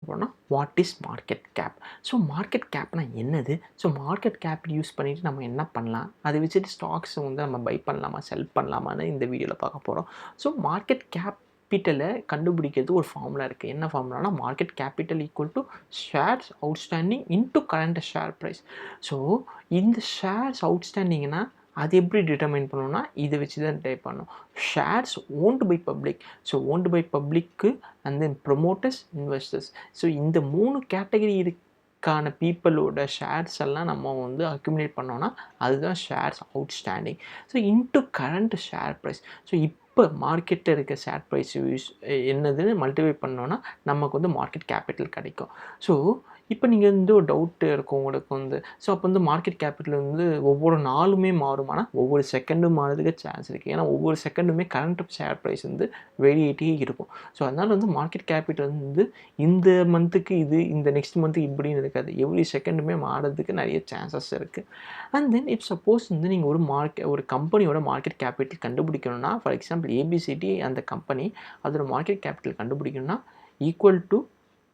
போனால் what is market cap. So market கேப்னா என்னது, ஸோ மார்க்கெட் கேப் யூஸ் பண்ணிவிட்டு நம்ம என்ன பண்ணலாம், அதை வச்சுட்டு ஸ்டாக்ஸ் வந்து நம்ம பை பண்ணலாமா செல் பண்ணலாமான்னு இந்த வீடியோவில் பார்க்க போகிறோம். ஸோ மார்க்கெட் கேபிட்டலை கண்டுபிடிக்கிறது ஒரு ஃபார்முலா இருக்குது. என்ன ஃபார்முலானா market capital equal to shares outstanding into current share price. So இந்த ஷேர்ஸ் அவுட்ஸ்டாண்டிங்னா அது எப்படி டிட்டர்மைன் பண்ணணும்னா இதை வச்சு தான் டைப் பண்ணணும். Shares owned by public, so owned by public and then promoters, investors. So இந்த 3 கேட்டகரி இருக்கான பீப்புளோட ஷேர்ஸ் எல்லாம் நம்ம வந்து அக்யூமுலேட் பண்ணோன்னா அதுதான் shares outstanding. So into current share price. So இப்போ மார்க்கெட்டில் இருக்க ஷேர் ப்ரைஸ் என்னதுன்னு மல்டிப்ளை பண்ணோன்னா நமக்கு வந்து மார்க்கெட் கேபிட்டல் கிடைக்கும். ஸோ இப்போ நீங்கள் வந்து ஒரு டவுட்டு இருக்கும் உங்களுக்கு வந்து, ஸோ அப்போ வந்து மார்க்கெட் கேபிட்டல் வந்து ஒவ்வொரு நாளுமே மாறுமானா ஒவ்வொரு செகண்டும் மாறதுக்கு சான்ஸ் இருக்குது. ஏன்னா ஒவ்வொரு செகண்டுமே கரண்ட் ஷேர் ப்ரைஸ் வந்து வேரியேட்டே இருக்கும். ஸோ அதனால் வந்து மார்க்கெட் கேபிட்டல் வந்து இந்த மந்த்துக்கு இது, இந்த நெக்ஸ்ட் மந்த்துக்கு இப்படின்னு இருக்காது. எவ்ரி செகண்டுமே மாறதுக்கு நிறைய சான்சஸ் இருக்குது. அண்ட் தென் இப் சப்போஸ் வந்து நீங்கள் ஒரு கம்பெனியோட மார்க்கெட் கேபிட்டல் கண்டுபிடிக்கணும்னா, ஃபார் எக்ஸாம்பிள் ஏபிசிடி அந்த கம்பெனி அதோட மார்க்கெட் கேபிட்டல் கண்டுபிடிக்கணும்னா equal to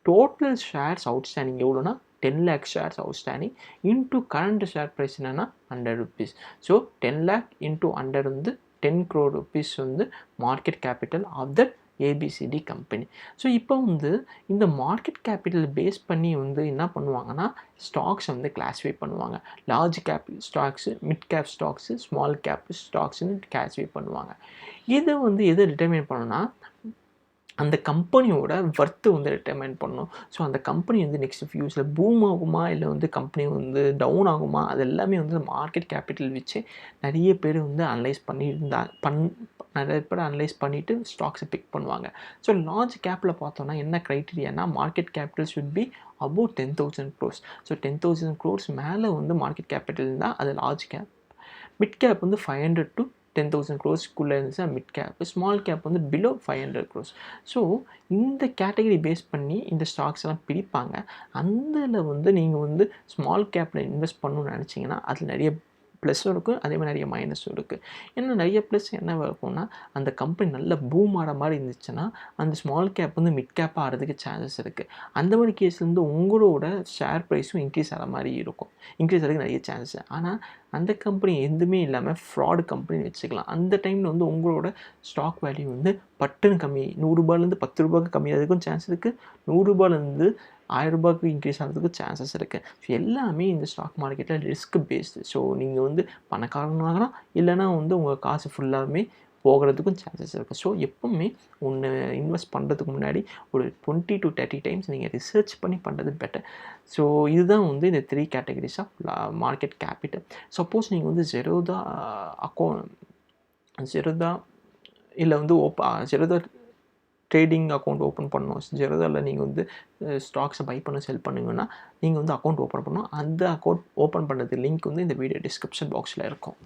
total shares outstanding எவ்வளோனா 10 lakh shares outstanding into current share price என்னென்னா 100 rupees. ஸோ 10 lakh இன்டூ 100 வந்து 10 crore rupees வந்து market capital of that ABCD company. So இப்போ வந்து இந்த மார்க்கெட் கேபிட்டல் பேஸ் பண்ணி வந்து என்ன பண்ணுவாங்கன்னா ஸ்டாக்ஸ் வந்து கிளாஸிஃபை பண்ணுவாங்க. Large cap stocks, mid cap stocks, small cap ஸ்டாக்ஸ்ன்னு கிளாஸிஃபை பண்ணுவாங்க. இது வந்து எதை டிட்டர்மைன் பண்ணணும்னா அந்த கம்பெனியோட ஒர்த்து வந்து டிட்டர்மைன் பண்ணணும். ஸோ அந்த கம்பெனி வந்து நெக்ஸ்ட் ஃபியூச்சரில் பூம் ஆகுமா இல்லை வந்து கம்பெனி வந்து டவுன் ஆகுமா, அது எல்லாமே வந்து மார்க்கெட் கேபிட்டல் வச்சு நிறைய பேர் வந்து அனலைஸ் நிறைய பேர் அனலைஸ் பண்ணிவிட்டு ஸ்டாக்ஸை பிக் பண்ணுவாங்க. ஸோ லார்ஜ் கேப்பில் பார்த்தோன்னா என்ன க்ரைட்டீரியானா market capital should be about 10,000 crores. So 10,000 crores மேலே வந்து மார்க்கெட் கேபிட்டல் இருந்தால் அது லார்ஜ் கேப். மிட் கேப் வந்து 500 to 10,000 crores இருந்துச்சுன்னா மிட் கேப். ஸ்மால் கேப் வந்து பிலோ 500 crores. ஸோ இந்த கேட்டகரி பேஸ் பண்ணி இந்த ஸ்டாக்ஸ் எல்லாம் பிரிப்பாங்க. அதில் வந்து நீங்கள் வந்து ஸ்மால் கேப்பில் இன்வெஸ்ட் பண்ணணும்னு நினச்சிங்கன்னா அதில் நிறைய ப்ளஸ்ஸும் இருக்குது, அதே மாதிரி நிறைய மைனஸும் இருக்குது. ஏன்னா நிறைய ப்ளஸ் என்ன இருக்கும்னா அந்த கம்பெனி நல்ல பூம் ஆகிற மாதிரி இருந்துச்சுன்னா அந்த ஸ்மால் கேப் வந்து மிட் கேப்பாக ஆகிறதுக்கு சான்சஸ் இருக்குது. அந்த மாதிரி கேஸில் வந்து உங்களோட ஷேர் ப்ரைஸும் இன்க்ரீஸ் ஆகிற மாதிரி இருக்கும், இன்க்ரீஸ் ஆகிறதுக்கு நிறைய சான்சஸ். ஆனால் அந்த கம்பெனி எதுவுமே இல்லாமல் ஃப்ராடு கம்பெனி வச்சுக்கலாம். அந்த டைமில் வந்து உங்களோட ஸ்டாக் வேல்யூ வந்து பட்டுன்னு கம்மி, 100 ரூபாயிலேருந்து 10 ரூபாய்க்கு கம்மியாகிறதுக்கும் சான்ஸ் இருக்குது, 100 ரூபாயிலேருந்து 1000 ரூபாய்க்கு இன்க்ரீஸ் ஆகிறதுக்கு சான்சஸ் இருக்குது. ஸோ எல்லாமே இந்த ஸ்டாக் மார்க்கெட்டில் ரிஸ்க் பேஸ்டு. ஸோ நீங்கள் வந்து பணக்காரனாகலாம், இல்லைனா வந்து உங்கள் காசு ஃபுல்லாகவே போகிறதுக்கும் சான்சஸ் இருக்குது. ஸோ எப்போவுமே ஒன்று இன்வெஸ்ட் பண்ணுறதுக்கு முன்னாடி ஒரு 20 to 30 டைம்ஸ் நீங்கள் ரிசர்ச் பண்ணி பண்ணுறது பெட்டர். ஸோ இதுதான் வந்து இந்த 3 categories of market capital. Suppose நீங்கள் வந்து ஜெரோதா இல்லை வந்து ஜெரோதா ட்ரேடிங் அக்கௌண்ட் ஓப்பன் பண்ணணும், ஜெரோதாவில் நீங்கள் வந்து ஸ்டாக்ஸை பை பண்ண செல் பண்ணுங்கன்னா நீங்கள் வந்து அக்கௌண்ட் ஓப்பன் பண்ணணும். அந்த அக்கௌண்ட் ஓப்பன் பண்ணுறது லிங்க் வந்து இந்த வீடியோ டிஸ்கிரிப்ஷன் பாக்ஸில் இருக்கும்.